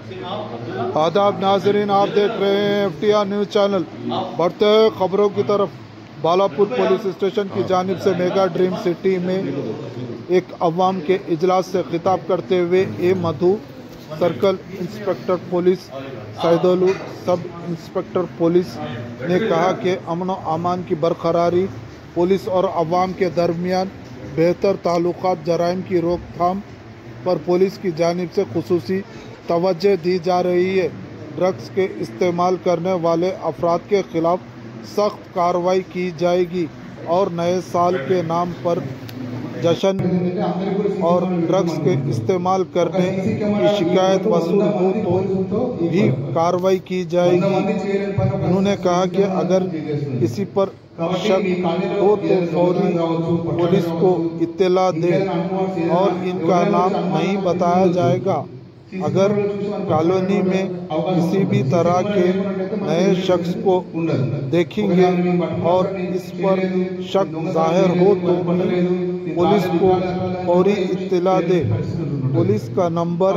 आदाब नाजरीन, आप देख रहे हैं FTR न्यूज़ चैनल। बढ़ते हैं खबरों की तरफ। बालापुर पुलिस स्टेशन की जानिब से मेगा ड्रीम सिटी में एक अवाम के इजलास से खिताब करते हुए A Madhu, circle inspector police Saidulu, sub inspector police ने कहा कि अमन व अमान की बरकरारी, पुलिस और अवाम के दरमियान बेहतर ताल्लुकात, जराइम की रोकथाम पर पुलिस की जानिब से खुसूसी तवज्जो दी जा रही है। ड्रग्स के इस्तेमाल करने वाले अफराद के खिलाफ सख्त कार्रवाई की जाएगी और नए साल के नाम पर जश्न और ड्रग्स के इस्तेमाल करने की शिकायत वसूल हो तो भी कार्रवाई की जाएगी। उन्होंने कहा कि अगर किसी पर शक हो तो फौरी पुलिस को इत्तला दें और इनका नाम नहीं बताया जाएगा। अगर कॉलोनी में किसी भी तरह के नए शख्स को देखेंगे और इस पर शक जाहिर हो तो पुलिस को फौरी इत्तला दे। पुलिस का नंबर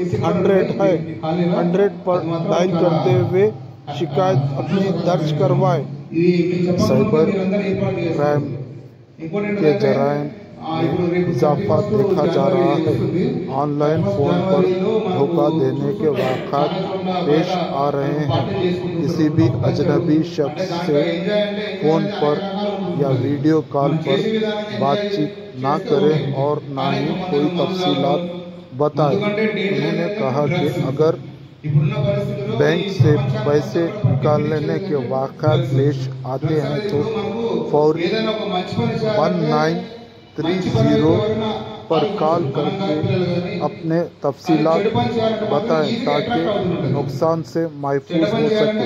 100 है। 100 पर डायल करते हुए शिकायत अपनी दर्ज करवाए। साइबर क्राइम के जराइम में इजाफा देखा जा रहा है। ऑनलाइन फ़ोन पर धोखा देने के वाक़ात पेश आ रहे हैं। किसी भी अजनबी शख्स से फ़ोन पर या वीडियो कॉल पर बातचीत ना करें और ना ही कोई तफसीलात बताएं। उन्होंने कहा कि अगर बैंक से पैसे निकालने के वाक़ात पेश आते हैं तो फौरी 1930 पर कॉल करके अपने तफसीलात बताएं ताकि नुकसान से महफूज हो सके।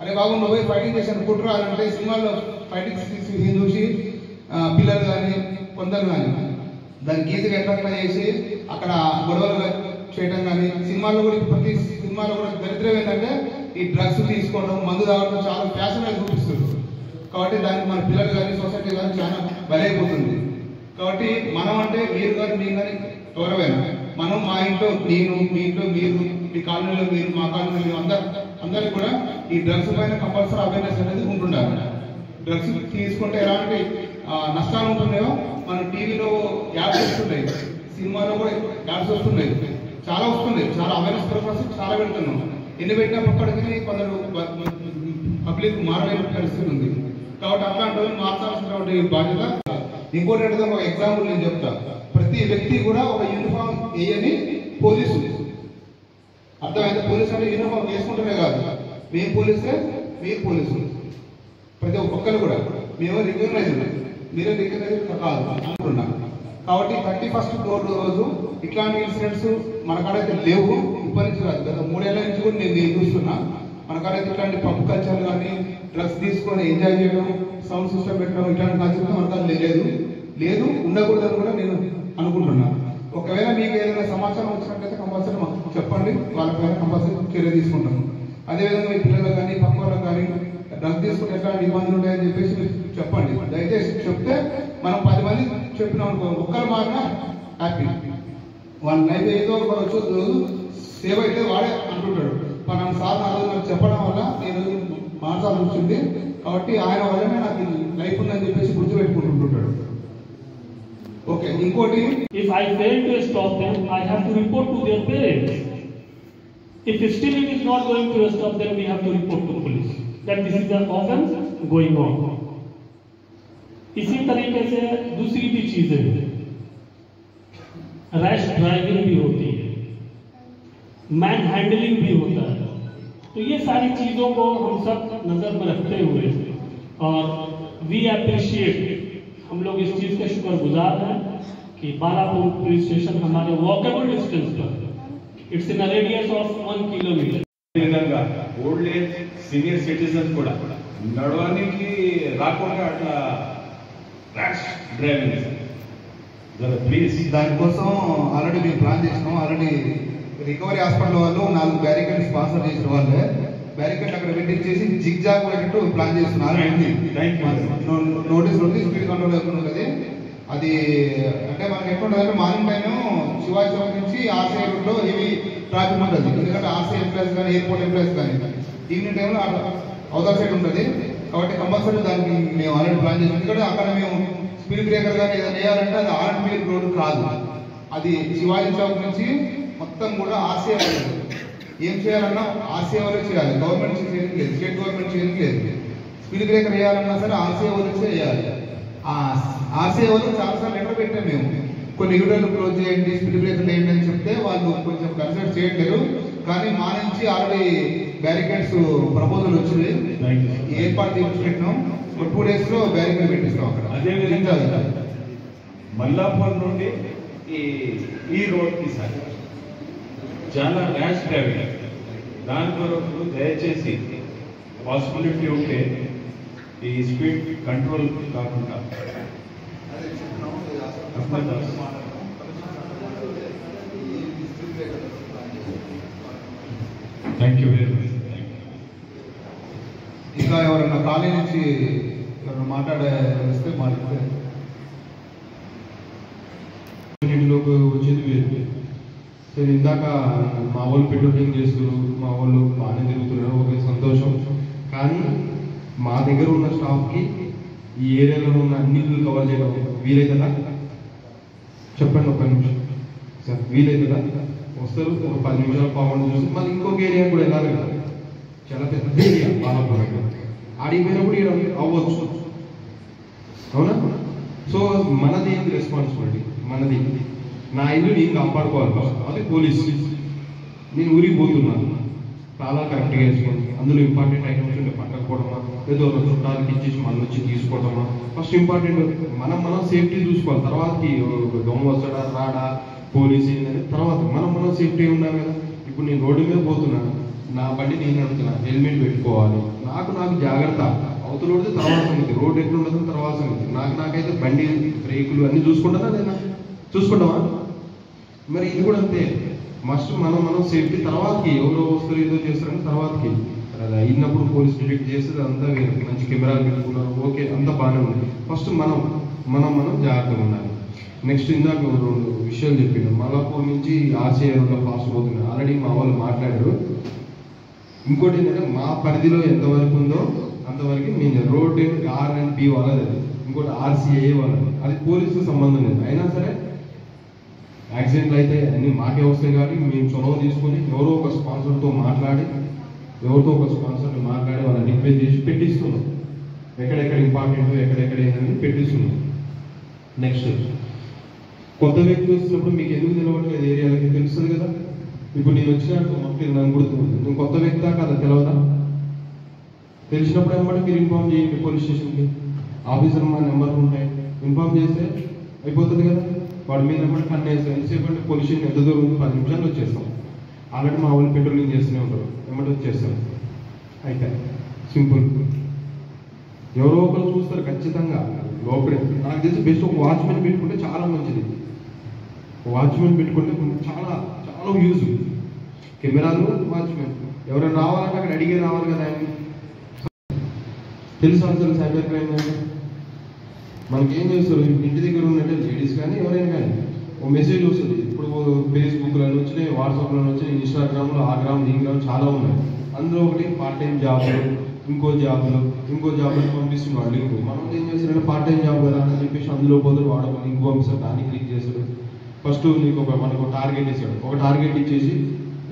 अरे बाबू నువ్వు ఫైటింగ్ చేశాను కుట్రా అంటే సినిమాలో ఫైటింగ్ సీన్ చూసి పిల్లలు కానీ కొందరు కానీ దాని గీతగా ఎట్లా చేసి అక్కడ గొడవలు చేయడం కానీ సినిమాల్లో కూడా ప్రతి సినిమాలో కూడా దరిద్రం ఏంటంటే ఈ డ్రగ్స్ తీసుకోవడం, మందు తాగడం చాలా ఫ్యాషన్ గా చూపిస్తుంది. కాబట్టి దానికి మన పిల్లలు కానీ సొసైటీ కానీ చాలా బలైపోతుంది. కాబట్టి మనం అంటే మీరు కానీ నేను కానీ ఎవరైనా మనం మా ఇంట్లో నేను, మీ ఇంట్లో మీరు, మీ కాలనీలో మీరు, మా కాలనీలో అందరికి కూడా ఈ డ్రగ్స్ పైన కంపల్సరీ అవేర్నెస్ అనేది ఉంటుండాలి. డ్రగ్స్ తీసుకుంటే ఎలాంటి నష్టాలు ఉంటున్నాయో మన టీవీలో యాడ్స్ వస్తున్నాయి, సినిమాలో కూడా యాడ్స్ వస్తున్నాయి, చాలా వస్తున్నాయి. చాలా అవేర్నెస్ పర్పస్ చాలా పెడుతున్నాం. ఎన్ని పెట్టినా పక్కడికి కొందరు పబ్లిక్ మారలేని పరిస్థితి ఉంది. కాబట్టి అట్లాంటి వాళ్ళు మార్చాల్సినటువంటి బాధ్యత. ఇంకోటి ఏంటంటే ఒక ఎగ్జాంపుల్ నేను చెప్తా. ప్రతి వ్యక్తి కూడా ఒక యూనిఫామ్ వేయని పోలీసు. అర్థమైంది? పోలీసు అంటే యూనిఫామ్ వేసుకుంటూనే కాదు, మేము పోలీసే మీరు పోలీసు. ప్రతి ఒక్కరు కూడా మేము రికగ్నైజ్, మీరే రికగ్నైజ్ కాదు అనుకున్నాం. కాబట్టి 31st రోజు ఇట్లాంటి ఇన్సిడెంట్స్ మన కాడైతే లేవు. ఇప్పటి నుంచి కాదు, గత 3 ఏళ్ల నుంచి కూడా నేను చూస్తున్నా. మన కాడైతే ఇట్లాంటి పబ్ కల్చర్ కానీ డ్రగ్స్ తీసుకొని ఎంజాయ్ చేయడం, సౌండ్ సిస్టమ్ పెట్టడం ఇట్లాంటి కల్చర్ మన కాడ లేదు, ఉండకూడదని కూడా నేను అనుకుంటున్నా. ఒకవేళ మీకు ఏదైనా సమాచారం వచ్చినట్లయితే కంపల్సరీ మాకు చెప్పండి, వాళ్ళపైన కంపల్సరీ చర్య తీసుకుంటాము. అదేవిధంగా మీ పిల్లలకు కానీ పక్క వాళ్ళకి కానీ డ్రగ్స్ తీసుకుంటే ఎట్లాంటి ఇబ్బందులు ఉంటాయని చెప్పేసి చెప్పండి. దయచేసి చెప్తే మనం 10 మంది చెప్పినాం అనుకో, ఒక్కరు మారినా హ్యాపీ. వాళ్ళ లైఫ్ ఏదో ఒక రోజు సేవ్ అయితే వాడే అంటుంటాడు. మన సార్ నాకు చెప్పడం వల్ల నేను మార్చాల్సి వచ్చింది, కాబట్టి ఆయన వల్లనే నాకు లైఫ్ ఉందని చెప్పేసి గుర్తుపెట్టుకుంటుంటాడు. ఓకే, ఇంకోటి, if I fail to stop them, I have to report to their parents. If still it is not going to stop them, we have to report to police that this is an offense going on. इसी तरीके से दूसरी भी चीजें, rash driving भी होती है, man handling भी होता है. तो ये सारी चीजों को हम सब नजर में रखते हुए और वी अप्रिशिएट, हम लोग इस चीज के शुक्रगुजार हैं कि बालापुर पुलिस स्टेशन हमारे वॉकेबल डिस्टेंस पर, it's in a radius of 1 kilometre. విధంగా ఓల్డ్ ఏజ్ సీనియర్ సిటిజన్స్ కూడా నడవడానికి రాకుండా అట్లా ర్యాష్ డ్రైవింగ్ ప్లీజ్. దానికోసం ఆల్రెడీ మేము ప్లాన్ చేసినాం. ఆల్రెడీ రికవరీ హాస్పిటల్ వాళ్ళు 4 బ్యారికేడ్ స్పాన్సర్ చేసిన వాళ్ళే బ్యారికేడ్ అక్కడ పెట్టించేసి జిగ్ జాగ్ పెట్టినట్టు ప్లాన్ చేస్తున్నారు. నోటీస్ ఉంది, స్పీడ్ కంట్రోల్ అవుతుంది. అది అంటే మనకి ఎట్లుంటుందంటే మార్నింగ్ టైం శివాజీ చౌక్ నుంచి ఆర్సీ మార్కెట్లో హెవీ ట్రాఫిక్ ఉంటుంది. ఎందుకంటే ఆర్సీ ఎంప్లాయీస్ కానీ ఎయిర్పోర్ట్ ఎంప్లాయీస్ కానీ ఈవినింగ్ టైంలో అవతల సైడ్ ఉంటుంది. కాబట్టి కంపల్సరీ దానికి మేము ఆల్రెడీ ప్లాన్ చేసాం. ఎందుకంటే అక్కడ మేము స్పీడ్ బ్రేకర్ కానీ ఏదైనా వేయాలంటే అది ఆర్ఎన్బి రోడ్ కాదు, అది శివాజీ చౌక్ నుంచి మొత్తం కూడా ఆర్సీఏ వాళ్ళు ఏం చేయాలన్నా ఆర్సీఏ వాళ్ళే చేయాలి. గవర్నమెంట్ చేయడం లేదు, స్టేట్ గవర్నమెంట్ చేయడం లేదు. స్పీడ్ బ్రేకర్ వేయాలన్నా సరే ఆర్సీఏ వాళ్ళకి చేయాలి. ఆ ఆర్సీఏ వాళ్ళు చాలాసార్లు లెటర్ పెట్టాం మేము, కొన్ని యూటర్లు క్లోజ్ చేయండి, స్పీడ్ బ్రేకర్ వేయండి అని చెప్తే వాళ్ళు కొంచెం కన్సిడర్ చేయట్లేదు. కానీ మా నుంచి ఆల్రెడీ బ్యారికేడ్స్ ప్రపోజల్ వచ్చింది, ఏర్పాటు చేసి పెట్టినాం. 2 days లో బ్యారికేడ్ పెట్టిస్తాం అక్కడ. అదేవిధంగా మల్లాపూర్ నుండి ఈ రోడ్కి సార్ చాలా ర్యాష్ డ్రైవింగ్, దాని కొరకు దయచేసి పాసిబిలిటీ ఉంటే ఈ స్పీడ్ కంట్రోల్ కాకుండా థ్యాంక్ యూ వెరీ మచ్. ఇంకా ఎవరైనా ఖాళీ నుంచి ఎవరైనా మాట్లాడితే మాట్లాడితే ఇంటిలోకి వచ్చేది వేరు. సరే ఇందాక మా వాళ్ళు పెట్రోలింగ్ చేస్తున్నారు, మా వాళ్ళు బాగానే తిరుగుతున్నారు, ఒక సంతోషం. కానీ మా దగ్గర ఉన్న స్టాఫ్కి ఈ ఏరియాలో ఉన్న అన్ని ఇల్లు కవర్ చేయడం వీలైతుందా చెప్పండి? ఒక నిమిషం సార్, వీలైతుందా? వస్తారు ఒక 10 నిమిషాలు పావుగంట చూసి మళ్ళీ ఇంకొక ఏరియా కూడా వెళ్ళాలి కదా, చాలా పెద్ద ఏరియా బాలాపురం. ఆడిపోయినప్పుడు ఇక్కడ అవ్వచ్చు, అవునా? సో మనది ఏంటి రెస్పాన్సిబిలిటీ? మనది నా ఇల్లు నేను కాపాడుకోవాలి, అది పోలీస్. నేను ఊరికి పోతున్నాను, చాలా కరెక్ట్గా వేసుకోండి. అందులో ఇంపార్టెంట్ ఐటమ్స్ ఉంటే పట్టకపోవడమా, ఏదో చుట్టాలకి ఇచ్చేసి మళ్ళీ వచ్చి తీసుకోవడమా. ఫస్ట్ ఇంపార్టెంట్ మనం సేఫ్టీ చూసుకోవాలి. తర్వాతకి దొంగ వస్తాడా రాడా పోలీస్ ఏంటంటే తర్వాత మనం సేఫ్టీ ఉన్నాం కదా. ఇప్పుడు నేను రోడ్డు మీద పోతున్నాను, నా బండి నేను నడుపుతున్నా, హెల్మెట్ పెట్టుకోవాలి. నాకు జాగ్రత్త. అవతల రోడ్డు తర్వాత సంగతి, రోడ్డు ఎక్కడ ఉండదు తర్వాత సంగతి. నాకైతే బండి బ్రేకులు అన్ని చూసుకుంటానా లేదా? చూసుకుంటామా? మరి ఇది కూడా అంతే. మస్ట్ మనం సేఫ్టీ తర్వాతకి ఎవరో వస్తారు ఏదో చేస్తారని తర్వాతకి అది అయినప్పుడు పోలీస్ డిటెక్ట్ చేస్తే అంతా మంచి కెమెరాలు పెట్టుకున్నారు, ఓకే అంతా బాగానే ఉంది. ఫస్ట్ మనం జాగ్రత్తగా ఉండాలి. నెక్స్ట్ ఇందాక 2 విషయాలు చెప్పాను. మల్లాపూర్ నుంచి ఆర్సీఏ రోడ్లో ఫాస్ట్ పోతున్నాయి, ఆల్రెడీ మా వాళ్ళు మాట్లాడారు. ఇంకోటి ఏంటంటే మా పరిధిలో ఎంతవరకు ఉందో అంతవరకు నేను రోడ్ ఆర్ఎన్బి వాళ్ళది, ఇంకోటి ఆర్సీఏ వాళ్ళది, అది పోలీసుకు సంబంధం లేదు. అయినా సరే యాక్సిడెంట్లు అయితే అన్ని మాకే వస్తాయి. కాబట్టి మేము చొరవ తీసుకొని ఎవరో ఒక స్పాన్సర్తో మాట్లాడి వాళ్ళని రిక్వెస్ట్ చేసి పెట్టిస్తున్నాం. ఎక్కడెక్కడ ఇంపార్టెంట్ ఎక్కడెక్కడ ఏంటని పెట్టిస్తున్నాం. నెక్స్ట్ కొత్త వ్యక్తి వస్తున్నప్పుడు మీకు ఎందుకు నిలవట్లేదు ఏరియాలకి తెలుస్తుంది కదా. ఇప్పుడు నేను వచ్చినట్టు మాకు నాకు గుర్తుంది, నేను కొత్త వ్యక్తి కదా తెలియదా? తెలిసినప్పుడు ఏమంటే మీరు ఇన్ఫార్మ్ చేయండి పోలీస్ స్టేషన్కి, ఆఫీసర్ మా నెంబర్లు ఉంటాయి, ఇన్ఫార్మ్ చేస్తే అయిపోతుంది కదా. వాడి మీద ఏమంటే కన్నేస్తాం. ఎంతసేపు అంటే పోలీస్ స్టేషన్ ఎంత దూరం ఉంది, 10 నిమిషాలు వచ్చేస్తాం. ఆల్రెడీ మా వాళ్ళు పెట్రోలింగ్ చేస్తూనే ఉంటారు, ఏమంటే వచ్చేస్తాం. అయితే సింపుల్. ఎవరో ఒకరు చూస్తారు ఖచ్చితంగా లోపలే. నాకు తెలిసి బెస్ట్ ఒక వాచ్మెన్ పెట్టుకుంటే చాలా మంచిది. వాచ్మెన్ పెట్టుకుంటే చాలా చాలా యూజ్. కెమెరాలు, వాచ్మెన్ ఎవరైనా రావాలంటే అక్కడ అడిగే రావాలి కదా. ఆయన తెలుసు అసలు సైబర్ క్రైమ్ అంటే మనకేం చేస్తారు, ఇంటి దగ్గర ఉన్నట్టే లేడీస్ కానీ ఎవరైనా కానీ ఓ మెసేజ్ వస్తుంది. ఇప్పుడు ఫేస్బుక్లో వచ్చినాయి, వాట్సాప్లో వచ్చినాయి, ఇన్స్టాగ్రామ్లో ఆ గ్రామ్ ఈ గ్రామ్ చాలా ఉన్నాయి. అందులో ఒకటి పార్ట్ టైం జాబ్లు, ఇంకో జాబ్లో పంపిస్తున్నాడు లింక్. మనం ఏం చేస్తారంటే పార్ట్ టైం జాబ్ కదా అని చెప్పేసి అందులో పోతే వాడు లింక్ పంపిస్తాడు, దాన్ని క్లిక్ చేస్తాడు. ఫస్ట్ నీకు మనకు టార్గెట్ ఇస్తాడు, ఒక టార్గెట్ ఇచ్చేసి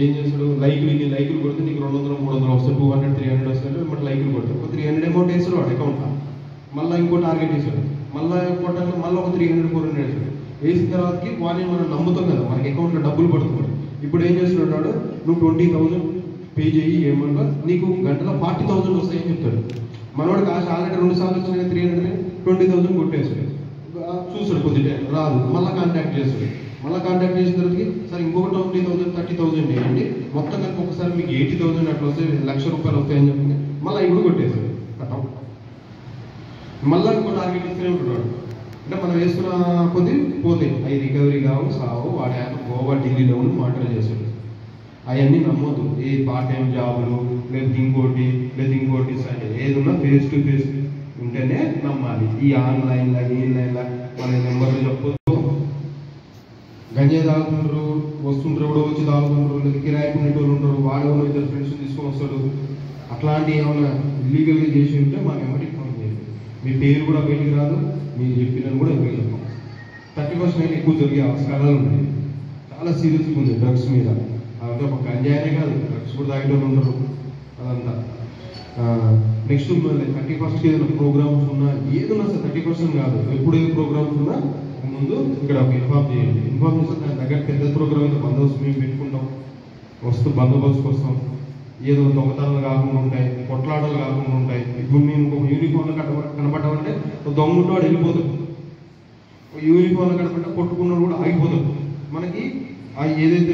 ఏం చేస్తాడు, లైకులు కొడితే నీకు 200 300 వస్తాయి, 200 300 వస్తాయి. బట్ లైకులు కొడతాడు, ఒక 300 అమౌంట్ వేస్తాడు వాడు అకౌంట్లో. మళ్ళీ ఇంకో టార్గెట్ ఇస్తాడు, మళ్ళీ కొట్టాలి, మళ్ళీ ఒక 300 400 వేస్తాడు. వేసిన తర్వాతకి వాడిని మనం నమ్ముతాం కదా, మనకి అకౌంట్లో డబ్బులు పడుతున్నాడు. ఇప్పుడు ఏం చేస్తున్నాడు, నువ్వు 20,000 పే చేయి, ఏమన్నా నీకు గంటలో 40,000 వస్తాయని చెప్తాడు. మనవాడికి ఆశ ఆల్రెడీ 2 సార్లు వచ్చిన 300 20,000 కొట్టేస్తాడు. చూస్తాడు కొద్దిగా రాదు, మళ్ళీ కాంటాక్ట్ చేస్తాడు. మళ్ళీ కాంటాక్ట్ చేసిన తర్వాతకి సరే ఇంకొక 20,000 30,000 వేయండి, మొత్తం కలిపి ఒకసారి మీకు 80,000 అట్లా వస్తాయి, ₹1,00,000 వస్తాయని చెప్పి మళ్ళీ ఇప్పుడు కొట్టేస్తాడు. కట్టం మళ్ళీ ఇంకో టార్గెట్ ఇస్తూనే ఉంటున్నాడు. అంటే మనం వేసుకున్న కొద్ది పోతాయి అవి, రికవరీ కావు సావు. వాడి యాప్ గోవా ఢిల్లీలో ఉండి మానిటర్ చేస్తాడు. అవన్నీ నమ్మొద్దు. ఏ పార్ట్ టైం జాబులు లేదా ఇంకోటి సరే ఏదున్నా ఫేస్ టు ఫేస్ ఉంటేనే నమ్మాలి. ఈ ఆన్లైన్లో మన నెంబర్లు చెప్పొద్దు. గంజాయి తాగుతుంటారు, వస్తుంటారు, ఎవడో వచ్చి తాగుతుంటారు, లేదా కిరాయి ఉండేటోళ్ళు ఉంటారు, వాడు ఇద్దరు ఫ్రెండ్స్ తీసుకొని వస్తాడు. అట్లాంటి ఏమైనా ఇల్లీగల్గా చేసి ఉంటే మాకు ఏమంటే ఇన్ఫార్మ్ చేయండి. మీ పేరు కూడా బయటికి రాదు, మీరు చెప్పినని కూడా ఎవరికి చెప్పాం. 30% ఎక్కువ జరిగే ఆస్కారాలు ఉన్నాయి. చాలా సీరియస్గా ఉంది డ్రగ్స్ మీద. అదంతా ఒక గంజాయినే కాదు, డ్రగ్స్ కూడా తాగేటోళ్ళు ఉంటారు. అదంతా నెక్స్ట్ 30% ఏదైనా ప్రోగ్రామ్స్ ఉన్నా, ఏదైనా సార్ 30% కాదు, ఎప్పుడు ఏ ప్రోగ్రామ్స్ ఉన్నా ముందు ఇక్కడ ఇన్ఫార్మ్ చేయండి. ఇన్ఫార్మ్ చేస్తే దాని దగ్గర పెద్ద ప్రోగ్రామ్ అయితే బందోబస్తు మేము పెట్టుకుంటాం, వస్తూ బందోబస్తు కోసం ఏదో దొంగతనాలు కాకుండా ఉంటాయి, కొట్లాటలు కాకుండా ఉంటాయి. ఇప్పుడు మేము ఒక యూనిఫామ్లో కనపడ్డామంటే దొంగ వాడు వెళ్ళిపోతాడు, యూనిఫామ్లో కనపడ్డా కొట్టుకున్నాడు కూడా ఆగిపోతాడు. మనకి ఏదైతే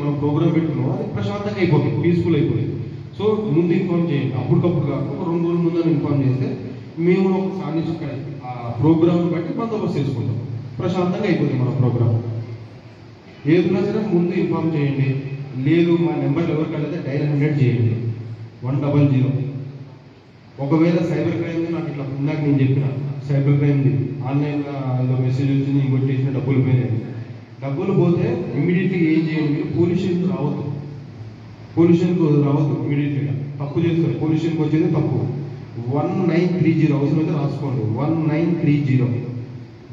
మనం ప్రోగ్రామ్ పెట్టుకున్నామో అది ప్రశాంతంగా అయిపోతుంది, పీస్ఫుల్ అయిపోతుంది. సో ముందు ఇన్ఫార్మ్ చేయండి, అప్పటికప్పుడు కాకుండా ఒక 2 రోజుల ముందు ఇన్ఫార్మ్ చేస్తే మేము ఒక సాధించి ఆ ప్రోగ్రామ్ బట్టి బందోబస్తు చేసుకుంటాం, ప్రశాంతంగా అయిపోతుంది మన ప్రోగ్రామ్. ఏదైనా సరే ముందు ఇన్ఫార్మ్ చేయండి. లేదు మా నెంబర్లు ఎవరికైతే డైల్ 100 చేయండి, 100. ఒకవేళ సైబర్ క్రైమ్ నాకు ఇట్లా ఇందాక నేను చెప్పిన సైబర్ క్రైమ్ది ఆన్లైన్లో ఏదో మెసేజ్ వచ్చింది, ఇంకోటి చేసిన డబ్బులు పోయినాయి. డబ్బులు పోతే ఇమ్మీడియట్గా ఏం చేయండి, మీరు పోలీస్ స్టేషన్కి రావద్దు. ఇమ్మీడియట్గా తప్పు చేస్తారు. పోలీస్ స్టేషన్కి వచ్చేది తప్పు. 1930 అవసరమైతే రాసుకోండి, 1930.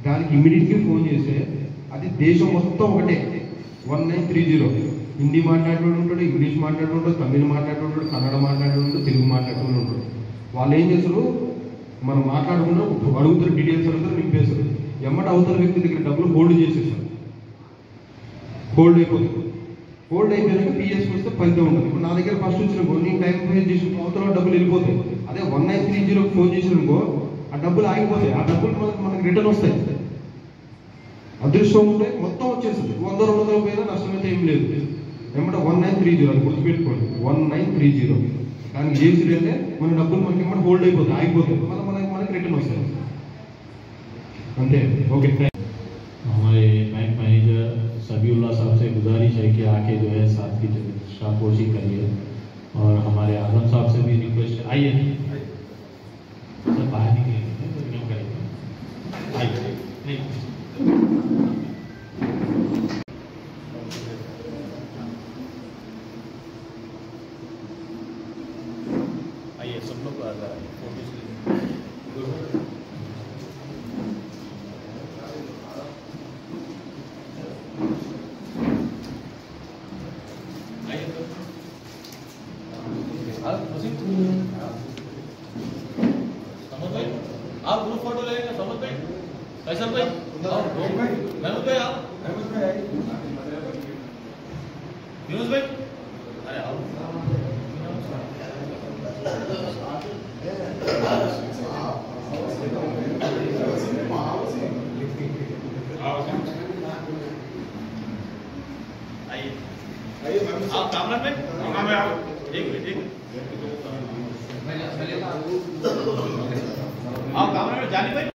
దానికి ఇమ్మీడియట్గా ఫోన్ చేస్తే అది దేశం మొత్తం ఒకటే 1930. హిందీ మాట్లాడేవాడు ఉంటాడు, ఇంగ్లీష్ మాట్లాడేవాడు ఉంటాడు, తమిళ్ మాట్లాడేవాడు ఉంటాడు, కన్నడ మాట్లాడేవాడు ఉంటాడు, తెలుగు మాట్లాడేవాడు ఉంటాడు. వాళ్ళు ఏం చేస్తారు, మనం మాట్లాడకుండా అడుగుతారు, డీటెయిల్స్ అడుగుతారు, నింపేస్తారు. ఎమ్మట అవతల వ్యక్తి దగ్గర డబ్బులు హోల్డ్ చేసేస్తారు. హోల్డ్ అయిపోతుంది. హోల్డ్ అయిపోయాక పిఎస్కి వస్తే ఫలితం ఉంటుంది. ఇప్పుడు నా దగ్గర ఫస్ట్ వచ్చినప్పుడు నేను టైం వేస్ట్ చేసిన అవతల డబ్బులు వెళ్ళిపోతాయి. అదే 1930కి ఫోన్ చేసిననుకో ఆ డబ్బులు ఆగిపోతాయి. ఆ డబ్బులు మనకి రిటర్న్ వస్తాయి. అదృష్టం ఉంటే మొత్తం వచ్చేస్తుంది. 100-200 పోయినా నష్టమైతే ఏం లేదు. ఏమంటే 1930 అది గుర్తుపెట్టుకోండి, 1930. దానికి చేసిరంటే మన డబ్బులు మనకి ఏమంటే హోల్డ్ అయిపోతాయి, ఆగిపోతాయి, మనకి రిటర్న్ వస్తాయి. అంతే. ఓకే. हमारे बैंक मैनेजर सबीउल्लाह साहब से गुजारिश है कि आके जो है साथ की शापोशी करिए, और हमारे आजम साहब से भी रिक्वेस्ट है, आइए सर बाहर निकलेंगे तो क्यों करेंगे, आइए नहीं आइए सब लोग आ रहा है फोटोज आप ग्रुप फोटो लेंगे समझ भाई, कैसा भाई, महमूद भाई आप, यूनुस भाई, अरे आओ, आइए आप कामरान में आओ, एक मिनट आप कामरान में जाने भाई।